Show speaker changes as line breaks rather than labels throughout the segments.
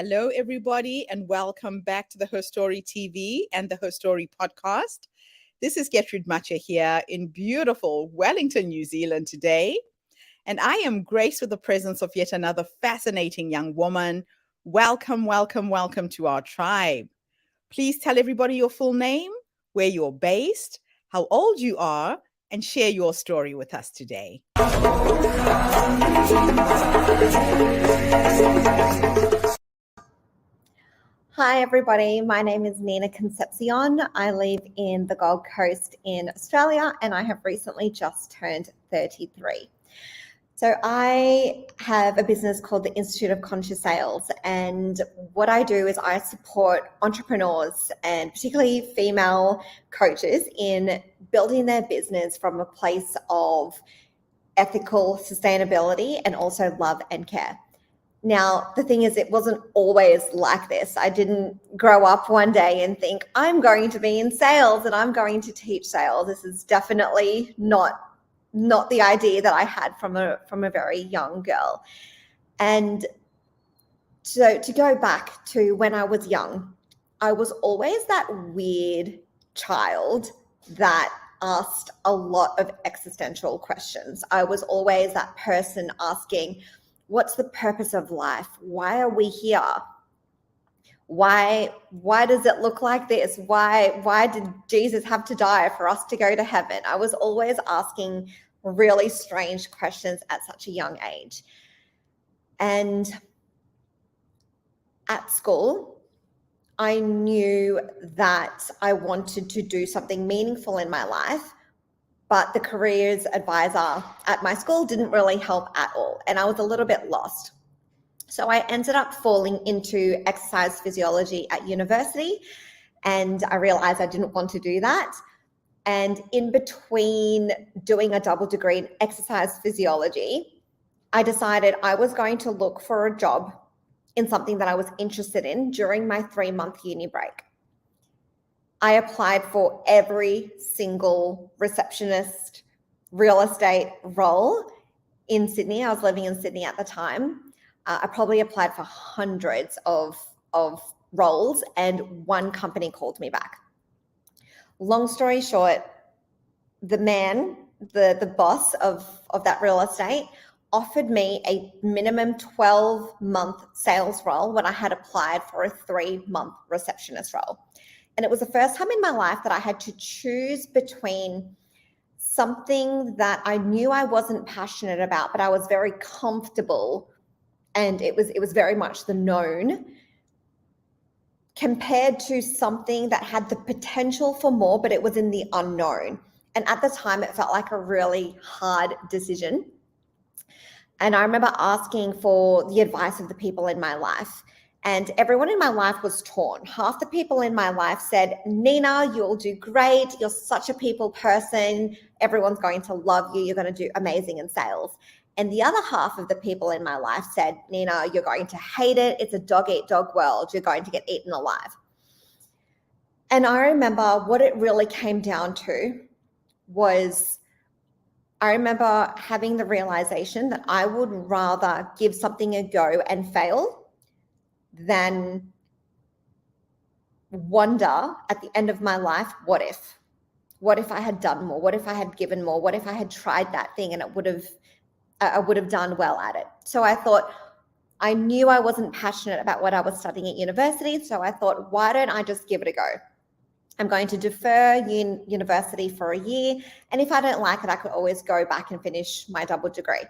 Hello, everybody, and welcome back to the Her Story TV and the Her Story podcast. This is Gertrude Matcha here in beautiful Wellington, New Zealand today. And I am graced with the presence of yet another fascinating young woman. Welcome, welcome, welcome to our tribe. Please tell everybody your full name, where you're based, how old you are, and share your story with us today.
Hi everybody, my name is Nina Concepcion. I live in the Gold Coast in Australia and I have recently just turned 33. So I have a business called the Institute of Conscious Sales, and what I do is I support entrepreneurs and particularly female coaches in building their business from a place of ethical sustainability and also love and care. Now, the thing is, it wasn't always like this. I didn't grow up one day and think, I'm going to be in sales and I'm going to teach sales. This is definitely not the idea that I had from a very young girl. And so to go back to when I was young, I was always that weird child that asked a lot of existential questions. I was always that person asking, what's the purpose of life? Why are we here? Why does it look like this? Why did Jesus have to die for us to go to heaven? I was always asking really strange questions at such a young age. And at school, I knew that I wanted to do something meaningful in my life, but the careers advisor at my school didn't really help at all. And I was a little bit lost. So I ended up falling into exercise physiology at university, and I realized I didn't want to do that. And in between doing a double degree in exercise physiology, I decided I was going to look for a job in something that I was interested in during my 3-month uni break. I applied for every single receptionist real estate role in Sydney. I was living in Sydney at the time. I probably applied for hundreds of roles, and one company called me back. Long story short, the man, the boss of that real estate offered me a minimum 12-month sales role when I had applied for a 3-month receptionist role. And it was the first time in my life that I had to choose between something that I knew I wasn't passionate about, but I was very comfortable, and it was very much the known, compared to something that had the potential for more, but it was in the unknown. And at the time, it felt like a really hard decision. And I remember asking for the advice of the people in my life. And everyone in my life was torn. Half the people in my life said, Nina, you'll do great. You're such a people person. Everyone's going to love you. You're going to do amazing in sales. And the other half of the people in my life said, Nina, you're going to hate it. It's a dog-eat-dog world. You're going to get eaten alive. And I remember what it really came down to was, I remember having the realization that I would rather give something a go and fail than wonder at the end of my life, what if I had done more? What if I had given more? What if I had tried that thing and I would have done well at it? So I thought, I knew I wasn't passionate about what I was studying at university. So I thought, why don't I just give it a go? I'm going to defer university for a year. And if I don't like it, I could always go back and finish my double degree.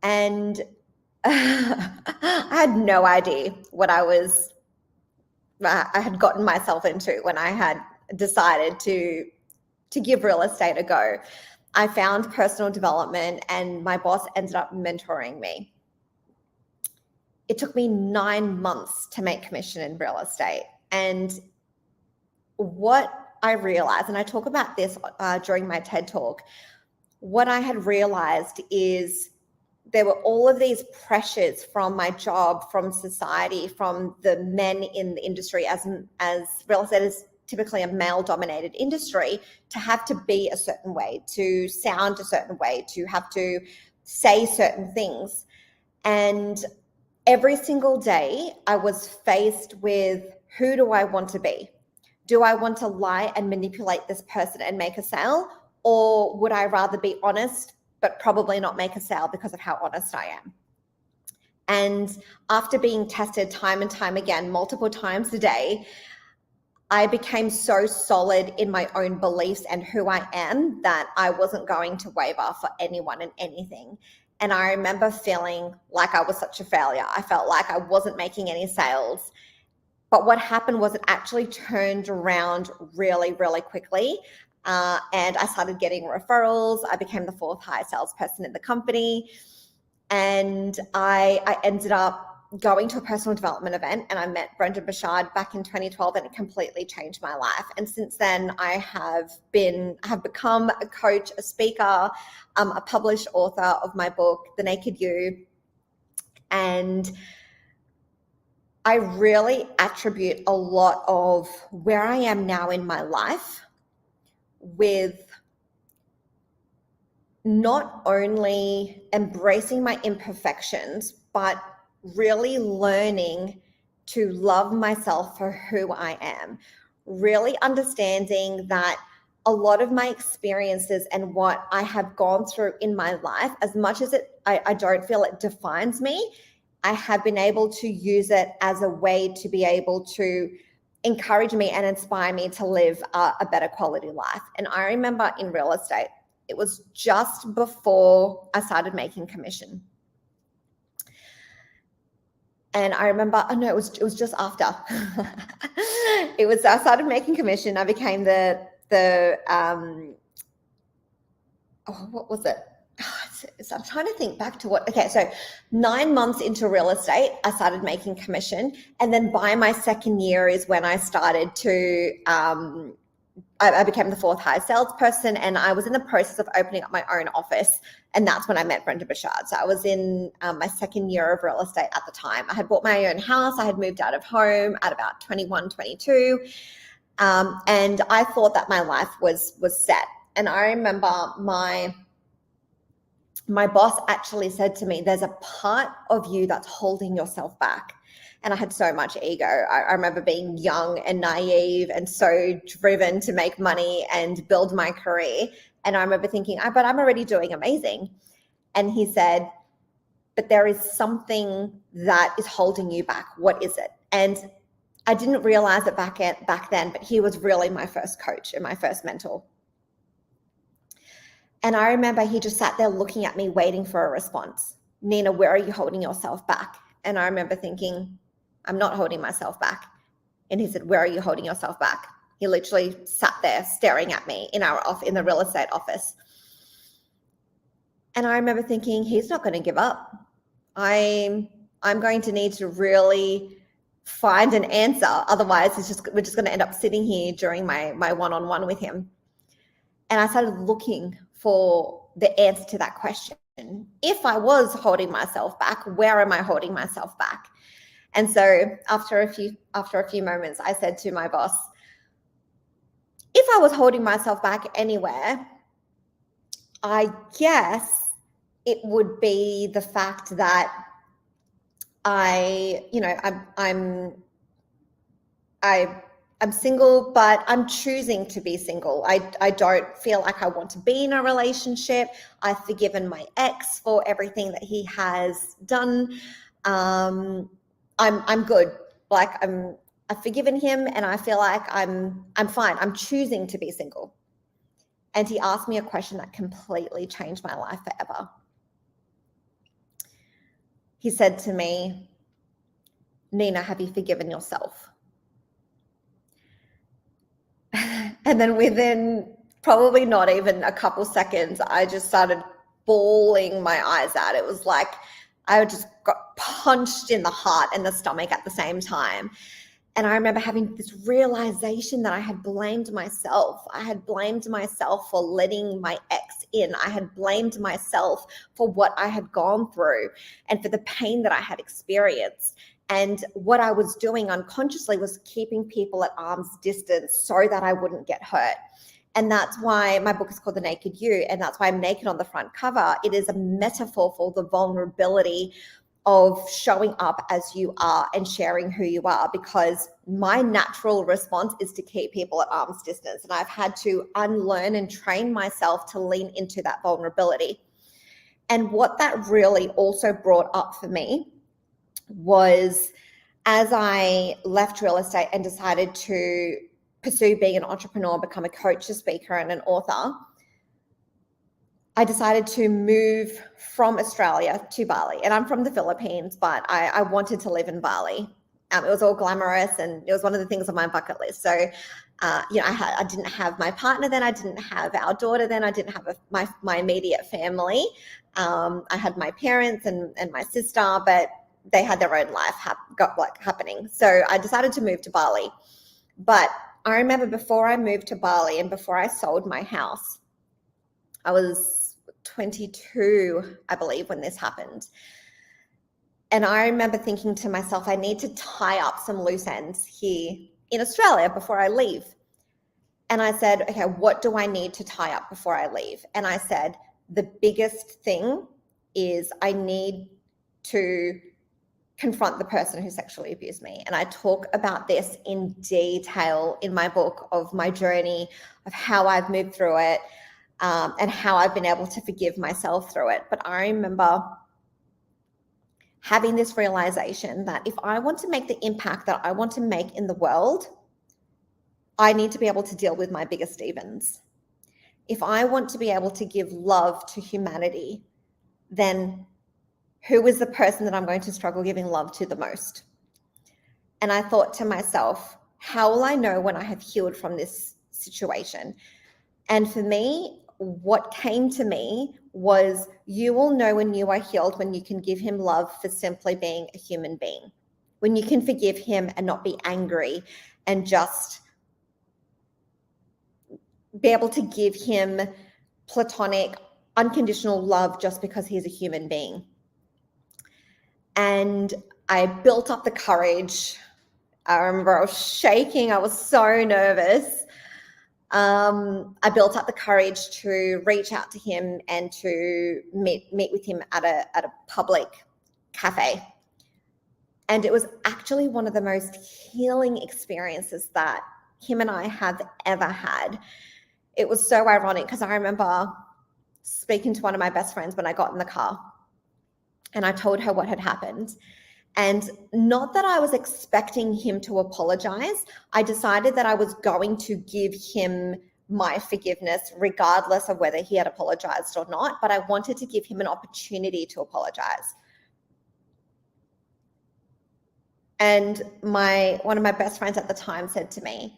And I had no idea what I had gotten myself into when I had decided to give real estate a go. I found personal development and my boss ended up mentoring me. It took me 9 months to make commission in real estate. And what I realized, and I talk about this during my TED Talk, what I had realized is there were all of these pressures from my job, from society, from the men in the industry, as real estate is typically a male-dominated industry, to have to be a certain way, to sound a certain way, to have to say certain things. And every single day I was faced with, who do I want to be? Do I want to lie and manipulate this person and make a sale? Or would I rather be honest, but probably not make a sale because of how honest I am? And after being tested time and time again, multiple times a day, I became so solid in my own beliefs and who I am that I wasn't going to waver for anyone and anything. And I remember feeling like I was such a failure. I felt like I wasn't making any sales. But what happened was it actually turned around really, really quickly. And I started getting referrals. I became the 4th highest salesperson in the company. And I ended up going to a personal development event, and I met Brendon Burchard back in 2012, and it completely changed my life. And since then, I have become a coach, a speaker, a published author of my book, The Naked You. And I really attribute a lot of where I am now in my life with not only embracing my imperfections, but really learning to love myself for who I am, really understanding that a lot of my experiences and what I have gone through in my life, as much as I don't feel it defines me, I have been able to use it as a way to be able to encourage me and inspire me to live a better quality life. And I remember in real estate, it was just before I started making commission. And I remember, it was just after. I started making commission. I became what was it? So I'm trying to think back to so 9 months into real estate, I started making commission. And then by my second year is when I started to, I became the 4th highest salesperson, and I was in the process of opening up my own office. And that's when I met Brendon Burchard. So I was in my second year of real estate at the time. I had bought my own house. I had moved out of home at about 21, 22. And I thought that my life was set. And I remember my boss actually said to me, there's a part of you that's holding yourself back. And I had so much ego. I remember being young and naive and so driven to make money and build my career. And I remember thinking, but I'm already doing amazing. And he said, but there is something that is holding you back. What is it? And I didn't realize it back then, but he was really my first coach and my first mentor. And I remember he just sat there looking at me, waiting for a response. Nina, where are you holding yourself back? And I remember thinking, I'm not holding myself back. And he said, where are you holding yourself back? He literally sat there staring at me in the real estate office. And I remember thinking, he's not going to give up. I'm going to need to really find an answer. Otherwise, we're just going to end up sitting here during my one-on-one with him. And I started looking for the answer to that question. If I was holding myself back, where am I holding myself back? And so after a few moments, I said to my boss, if I was holding myself back anywhere, I guess it would be the fact that I'm single, but I'm choosing to be single. I don't feel like I want to be in a relationship. I've forgiven my ex for everything that he has done. I'm good. Like I've forgiven him, and I feel like I'm fine. I'm choosing to be single. And he asked me a question that completely changed my life forever. He said to me, Nina, have you forgiven yourself? And then within probably not even a couple seconds, I just started bawling my eyes out. It was like I just got punched in the heart and the stomach at the same time. And I remember having this realization that I had blamed myself. I had blamed myself for letting my ex in. I had blamed myself for what I had gone through and for the pain that I had experienced. And what I was doing unconsciously was keeping people at arm's distance so that I wouldn't get hurt. And that's why my book is called The Naked You. And that's why I'm naked on the front cover. It is a metaphor for the vulnerability of showing up as you are and sharing who you are, because my natural response is to keep people at arm's distance. And I've had to unlearn and train myself to lean into that vulnerability. And what that really also brought up for me was, as I left real estate and decided to pursue being an entrepreneur, become a coach, a speaker, and an author, I decided to move from Australia to Bali. And I'm from the Philippines, but I wanted to live in Bali. It was all glamorous, and it was one of the things on my bucket list. So, I didn't have my partner then. I didn't have our daughter then. I didn't have my immediate family. I had my parents and my sister, but they had their own life happening. So I decided to move to Bali. But I remember before I moved to Bali and before I sold my house, I was 22, I believe, when this happened. And I remember thinking to myself, I need to tie up some loose ends here in Australia before I leave. And I said, okay, what do I need to tie up before I leave? And I said, the biggest thing is I need to confront the person who sexually abused me. And I talk about this in detail in my book of my journey, of how I've moved through it, and how I've been able to forgive myself through it. But I remember having this realization that if I want to make the impact that I want to make in the world, I need to be able to deal with my biggest demons. If I want to be able to give love to humanity, then who is the person that I'm going to struggle giving love to the most? And I thought to myself, how will I know when I have healed from this situation? And for me, what came to me was, you will know when you are healed when you can give him love for simply being a human being, when you can forgive him and not be angry and just be able to give him platonic, unconditional love just because he's a human being. And I built up the courage. I remember I was shaking. I was so nervous. I built up the courage to reach out to him and to meet with him at a public cafe. And it was actually one of the most healing experiences that him and I have ever had. It was so ironic because I remember speaking to one of my best friends when I got in the car, and I told her what had happened. And not that I was expecting him to apologize. I decided that I was going to give him my forgiveness regardless of whether he had apologized or not, but I wanted to give him an opportunity to apologize. And one of my best friends at the time said to me,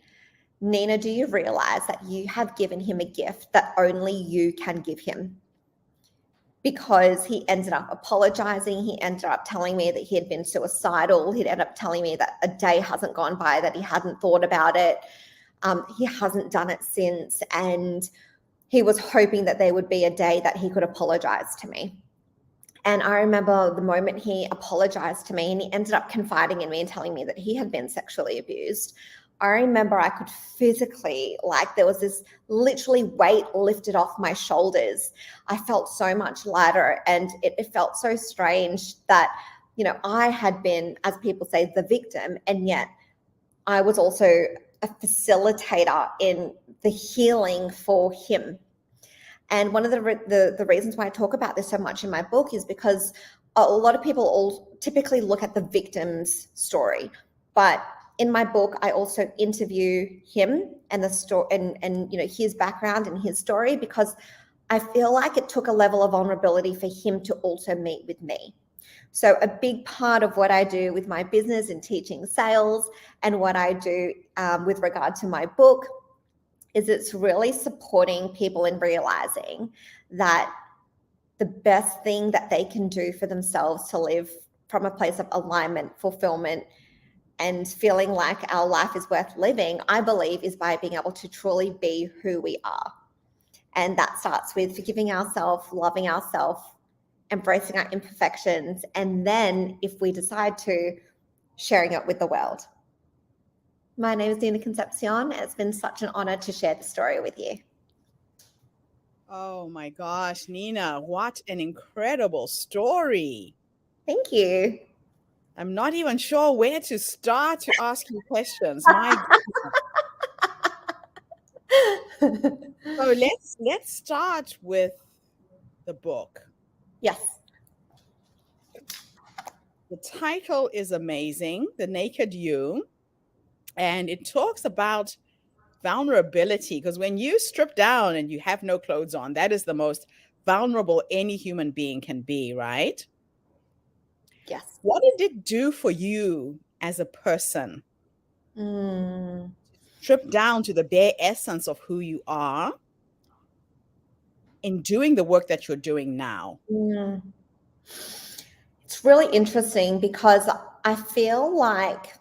Nina, do you realize that you have given him a gift that only you can give him? Because he ended up apologizing. He ended up telling me that he had been suicidal. He'd ended up telling me that a day hasn't gone by that he hadn't thought about it. He hasn't done it since. And he was hoping that there would be a day that he could apologize to me. And I remember the moment he apologized to me and he ended up confiding in me and telling me that he had been sexually abused, I remember I could physically, like, there was this literally weight lifted off my shoulders. I felt so much lighter, and it felt so strange that, I had been, as people say, the victim, and yet I was also a facilitator in the healing for him. And one of the reasons why I talk about this so much in my book is because a lot of people all typically look at the victim's story, but in my book, I also interview him and the story and his background and his story, because I feel like it took a level of vulnerability for him to also meet with me. So a big part of what I do with my business and teaching sales, and what I do with regard to my book, is it's really supporting people in realizing that the best thing that they can do for themselves to live from a place of alignment, fulfillment, and feeling like our life is worth living, I believe, is by being able to truly be who we are. And that starts with forgiving ourselves, loving ourselves, embracing our imperfections, and then, if we decide to, sharing it with the world. My name is Nina Concepcion. It's been such an honor to share the story with you.
Oh my gosh, Nina, what an incredible story.
Thank you.
I'm not even sure where to start to ask you questions. My So let's start with the book.
Yes.
The title is amazing, The Naked You, and it talks about vulnerability because when you strip down and you have no clothes on, that is the most vulnerable any human being can be, right?
Yes.
What did it do for you as a person?
Mm.
Strip down to the bare essence of who you are in doing the work that you're doing now.
Mm. It's really interesting because I feel like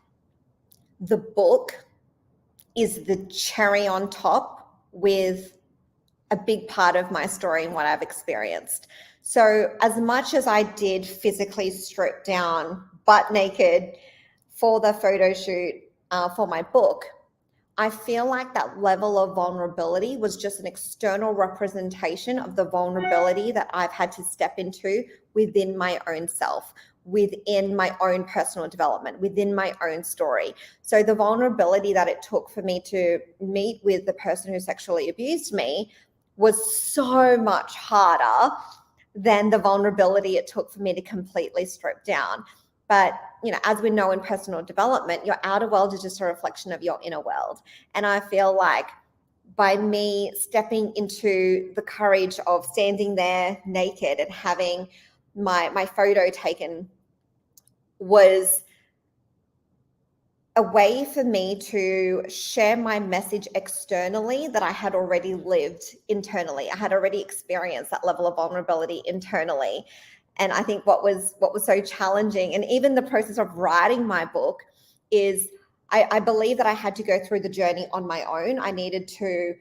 the book is the cherry on top with a big part of my story and what I've experienced. So, as much as I did physically strip down butt naked for the photo shoot for my book, I feel like that level of vulnerability was just an external representation of the vulnerability that I've had to step into within my own self, within my own personal development, within my own story. So the vulnerability that it took for me to meet with the person who sexually abused me was so much harder than the vulnerability it took for me to completely strip down. But, as we know in personal development, your outer world is just a reflection of your inner world. And I feel like by me stepping into the courage of standing there naked and having my photo taken was a way for me to share my message externally that I had already lived internally. I had already experienced that level of vulnerability internally. And I think what was so challenging, and even the process of writing my book, is I believe that I had to go through the journey on my own. I needed to,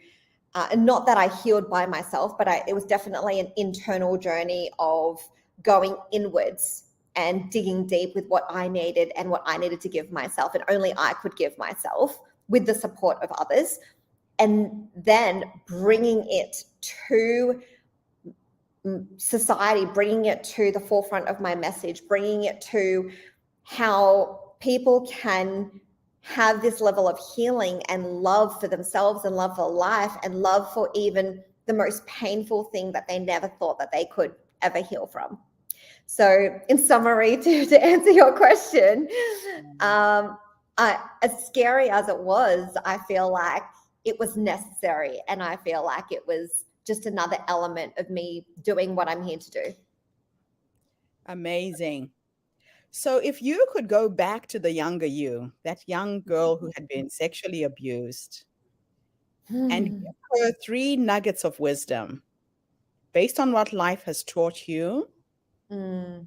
and not that I healed by myself, but it was definitely an internal journey of going inwards and digging deep with what I needed and what I needed to give myself, and only I could give myself with the support of others. And then bringing it to society, bringing it to the forefront of my message, bringing it to how people can have this level of healing and love for themselves and love for life and love for even the most painful thing that they never thought that they could ever heal from. So, in summary, to answer your question, as scary as it was, I feel like it was necessary, and I feel like it was just another element of me doing what I'm here to do.
Amazing. So if you could go back to the younger you, that young girl who had been sexually abused, and
Hmm.
give her three nuggets of wisdom based on what life has taught you,
Mm,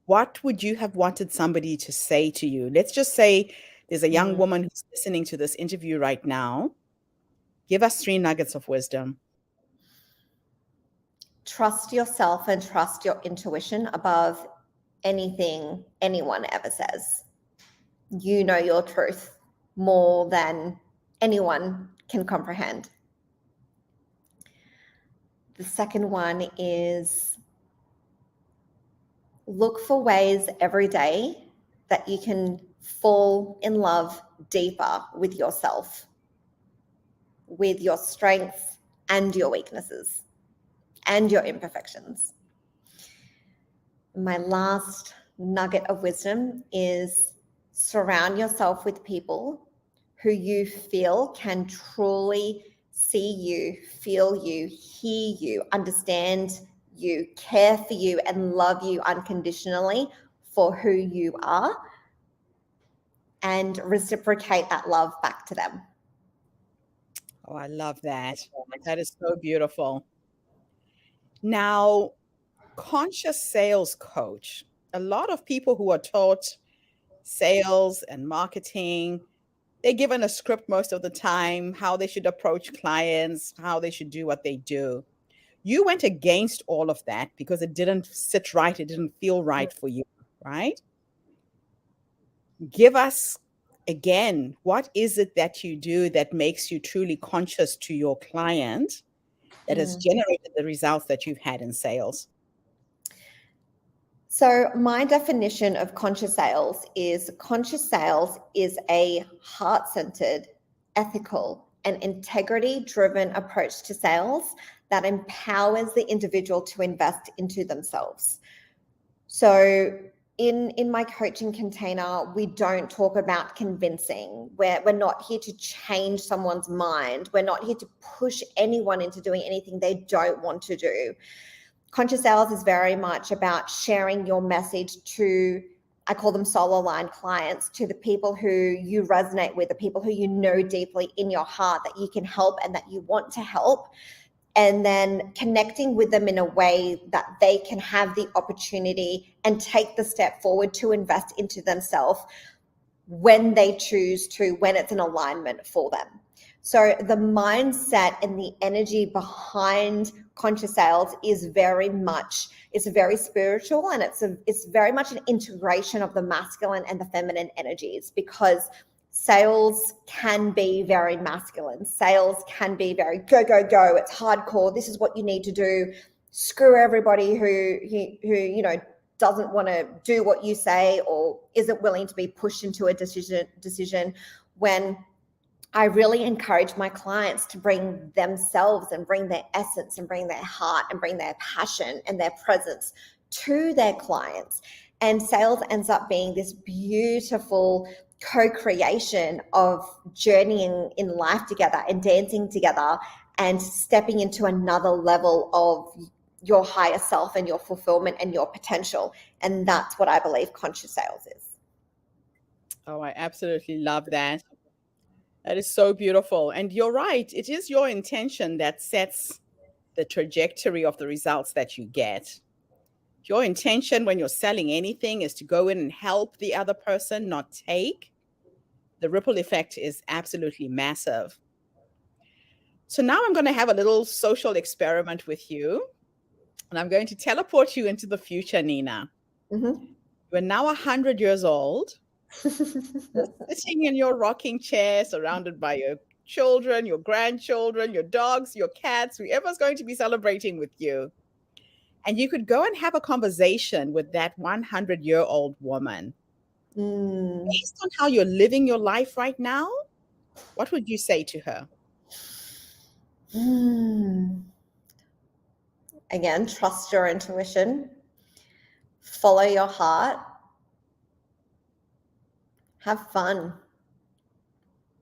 what would you have wanted somebody to say to you? Let's just say there's a young
mm.
woman who's listening to this interview right now. Give us three nuggets of wisdom.
Trust yourself and trust your intuition above anything anyone ever says. You know your truth more than anyone can comprehend. The second one is look for ways every day that you can fall in love deeper with yourself, with your strengths and your weaknesses and your imperfections. My last nugget of wisdom is surround yourself with people who you feel can truly see you, feel you, hear you, understand you, care for you, and love you unconditionally for who you are, and reciprocate that love back to them.
Oh, I love that. That is so beautiful. Now, conscious sales coach. A lot of people who are taught sales and marketing, they're given a script most of the time, how they should approach clients, how they should do what they do. You went against all of that because it didn't sit right, it didn't feel right for you, right? Give us again, what is it that you do that makes you truly conscious to your client that has
Mm.
generated the results that you've had in sales?
So my definition of conscious sales is a heart-centered, ethical, and integrity-driven approach to sales that empowers the individual to invest into themselves. So in my coaching container, we don't talk about convincing. We're not here to change someone's mind. We're not here to push anyone into doing anything they don't want to do. Conscious sales is very much about sharing your message to, I call them soul aligned clients, to the people who you resonate with, the people who you know deeply in your heart that you can help and that you want to help, and then connecting with them in a way that they can have the opportunity and take the step forward to invest into themselves when they choose to, when it's an alignment for them. So the mindset and the energy behind conscious sales is very much, it's very spiritual, and it's very much an integration of the masculine and the feminine energies, because sales can be very masculine. Sales can be very go, go, go. It's hardcore. This is what you need to do. Screw everybody who doesn't want to do what you say or isn't willing to be pushed into a decision, when I really encourage my clients to bring themselves and bring their essence and bring their heart and bring their passion and their presence to their clients. And sales ends up being this beautiful co-creation of journeying in life together and dancing together and stepping into another level of your higher self and your fulfillment and your potential. And that's what I believe conscious sales is.
Oh, I absolutely love that. That is so beautiful. And you're right. It is your intention that sets the trajectory of the results that you get. Your intention when you're selling anything is to go in and help the other person, not take. The ripple effect is absolutely massive. So now I'm going to have a little social experiment with you. And I'm going to teleport you into the future, Nina.
Mm-hmm.
You're now 100 years old, sitting in your rocking chair, surrounded by your children, your grandchildren, your dogs, your cats, whoever's going to be celebrating with you. And you could go and have a conversation with that 100-year-old woman. Based on how you're living your life right now, what would you say to her?
Again, trust your intuition, follow your heart, have fun,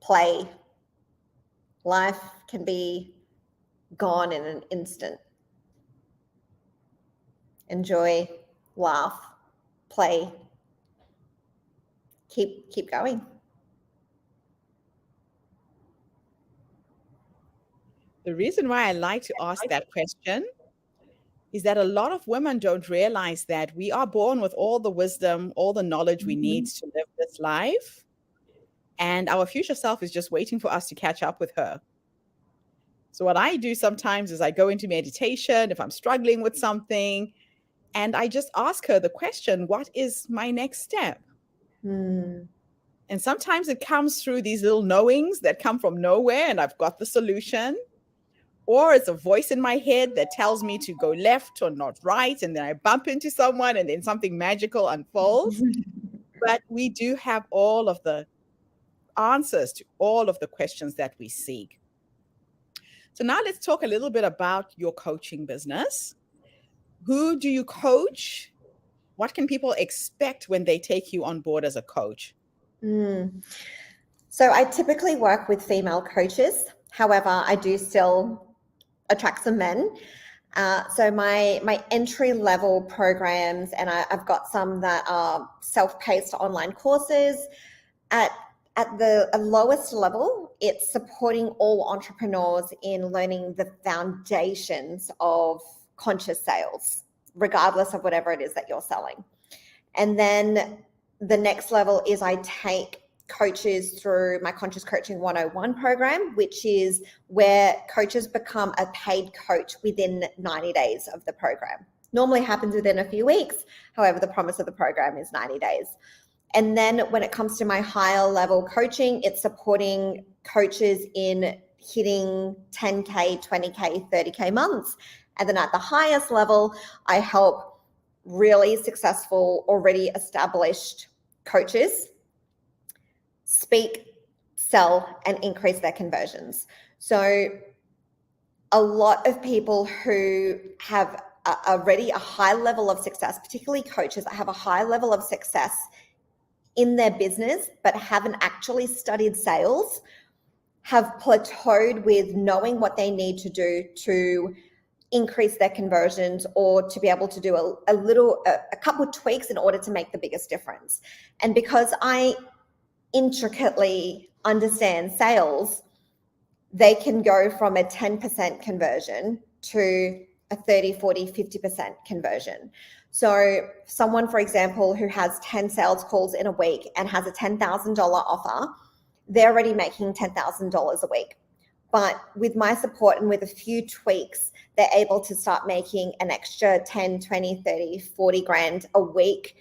play. Life can be gone in an instant. Enjoy, laugh, play. Keep going.
The reason why I like to ask that question is that a lot of women don't realize that we are born with all the wisdom, all the knowledge we need to live this life. And our future self is just waiting for us to catch up with her. So what I do sometimes is I go into meditation if I'm struggling with something, and I just ask her the question, what is my next step? And sometimes it comes through these little knowings that come from nowhere, and I've got the solution. Or it's a voice in my head that tells me to go left or not right, and then I bump into someone, and then something magical unfolds. But we do have all of the answers to all of the questions that we seek. So now let's talk a little bit about your coaching business. Who do you coach? What can people expect when they take you on board as a coach?
So I typically work with female coaches. However, I do still attract some men. So my entry level programs, and I've got some that are self-paced online courses. At the lowest level, it's supporting all entrepreneurs in learning the foundations of conscious sales, regardless of whatever it is that you're selling. And then the next level is I take coaches through my Conscious Coaching 101 program, which is where coaches become a paid coach within 90 days of the program. Normally happens within a few weeks. However, the promise of the program is 90 days. And then when it comes to my higher level coaching, it's supporting coaches in hitting 10K, 20K, 30K months. And then at the highest level, I help really successful, already established coaches speak, sell, and increase their conversions. So a lot of people who have already a high level of success, particularly coaches that have a high level of success in their business, but haven't actually studied sales, have plateaued with knowing what they need to do to increase their conversions or to be able to do a couple of tweaks in order to make the biggest difference. And because I intricately understand sales, they can go from a 10% conversion to a 30, 40, 50% conversion. So someone, for example, who has 10 sales calls in a week and has a $10,000 offer, they're already making $10,000 a week. But with my support and with a few tweaks, they're able to start making an extra 10, 20, 30, 40 grand a week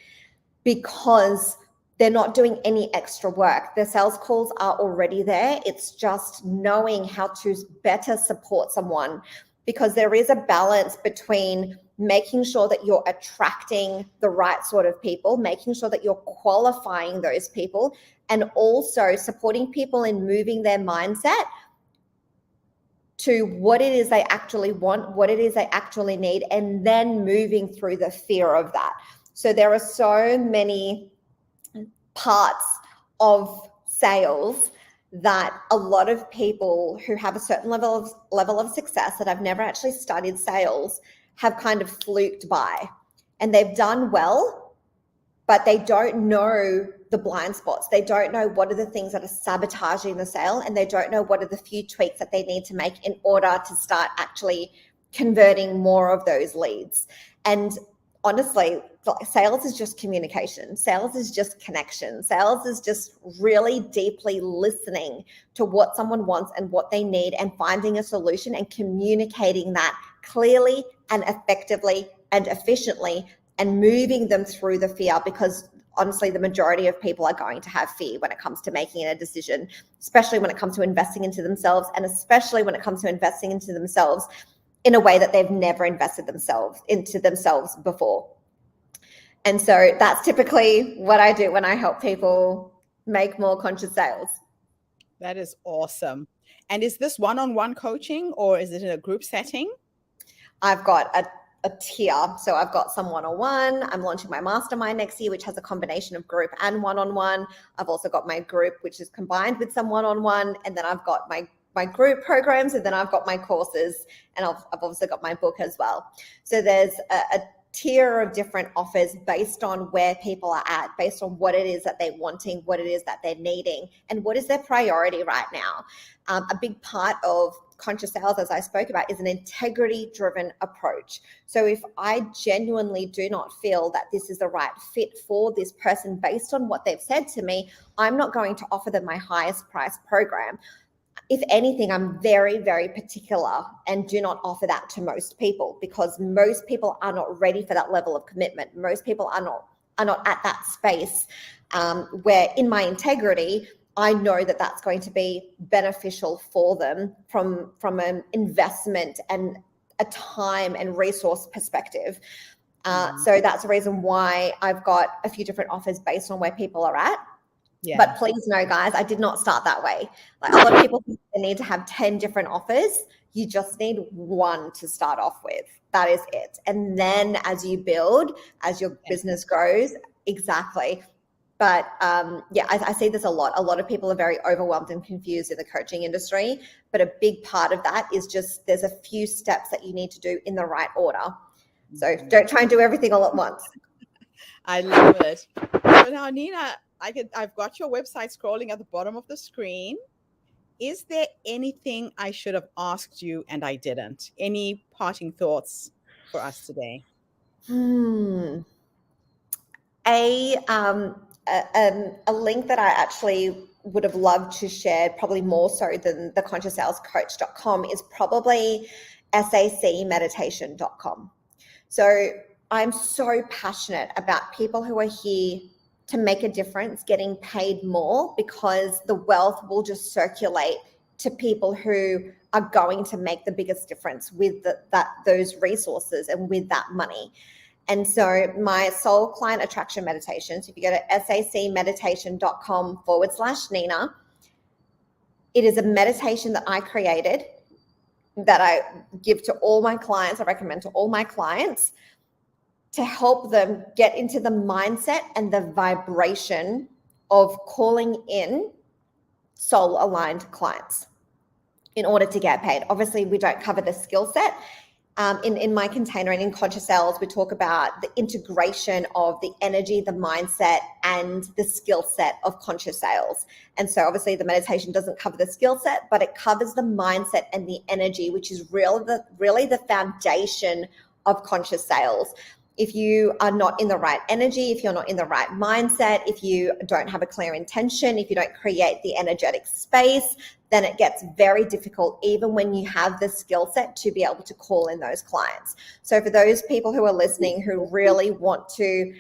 because they're not doing any extra work. Their sales calls are already there. It's just knowing how to better support someone, because there is a balance between making sure that you're attracting the right sort of people, making sure that you're qualifying those people, and also supporting people in moving their mindset to what it is they actually want, what it is they actually need, and then moving through the fear of that. So there are so many parts of sales that a lot of people who have a certain level of success that have never actually studied sales have kind of fluked by, and they've done well, but they don't know the blind spots. They don't know what are the things that are sabotaging the sale, and they don't know what are the few tweaks that they need to make in order to start actually converting more of those leads. And honestly, sales is just communication. Sales is just connection. Sales is just really deeply listening to what someone wants and what they need, and finding a solution and communicating that clearly and effectively and efficiently, and moving them through the fear, because honestly, the majority of people are going to have fear when it comes to making a decision, especially when it comes to investing into themselves, and especially when it comes to investing into themselves in a way that they've never invested into themselves before. And so that's typically what I do when I help people make more conscious sales.
That is awesome. And is this one-on-one coaching, or is it in a group setting?
I've got a tier. So I've got some one-on-one. I'm launching my mastermind next year, which has a combination of group and one-on-one. I've also got my group, which is combined with some one-on-one. And then I've got my group programs, and then I've got my courses, and I've also got my book as well. So there's a tier of different offers based on where people are at, based on what it is that they're wanting, what it is that they're needing, and what is their priority right now. A big part of conscious sales, as I spoke about, is an integrity-driven approach. So if I genuinely do not feel that this is the right fit for this person based on what they've said to me, I'm not going to offer them my highest price program. If anything, I'm very, very particular and do not offer that to most people, because most people are not ready for that level of commitment. Most people are not at that space where, in my integrity, I know that that's going to be beneficial for them from an investment and a time and resource perspective. So that's the reason why I've got a few different offers based on where people are at. Yeah. But please know, guys, I did not start that way. Like, a lot of people think they need to have 10 different offers. You just need one to start off with. That is it. And then as you build, as your business grows, exactly. But I see this a lot. A lot of people are very overwhelmed and confused in the coaching industry. But a big part of that is just there's a few steps that you need to do in the right order. So don't try and do everything all at once.
I love it. So now, Nina, I've got your website scrolling at the bottom of the screen. Is there anything I should have asked you and I didn't? Any parting thoughts for us today?
A link that I actually would have loved to share, probably more so than the conscioussalescoach.com, is probably sacmeditation.com. So I'm so passionate about people who are here to make a difference, getting paid more, because the wealth will just circulate to people who are going to make the biggest difference with those resources and with that money. And so my soul client attraction meditation, so if you go to sacmeditation.com/Nina, it is a meditation that I created that I give to all my clients. I recommend to all my clients to help them get into the mindset and the vibration of calling in soul aligned clients in order to get paid. Obviously, we don't cover the skill set. In my container and in Conscious Sales, we talk about the integration of the energy, the mindset, and the skill set of conscious sales. And so obviously the meditation doesn't cover the skill set, but it covers the mindset and the energy, which is really the foundation of conscious sales. If you are not in the right energy, if you're not in the right mindset, if you don't have a clear intention, if you don't create the energetic space, then it gets very difficult, even when you have the skill set, to be able to call in those clients. So for those people who are listening who really want to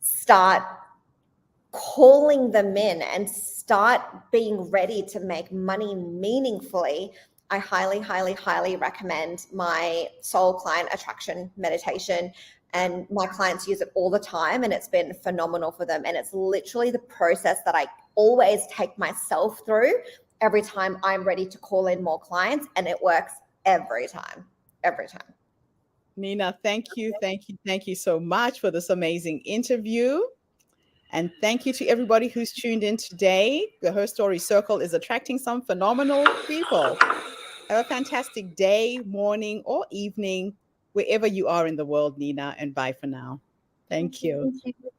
start calling them in and start being ready to make money meaningfully, I highly, highly, highly recommend my soul client attraction meditation. And my clients use it all the time, and it's been phenomenal for them. And it's literally the process that I always take myself through every time I'm ready to call in more clients, and it works every time.
Nina, thank you so much for this amazing interview. And thank you to everybody who's tuned in today. The Her Story Circle is attracting some phenomenal people. Have a fantastic day, morning, or evening, wherever you are in the world, Nina, and bye for now. Thank you.
Thank you.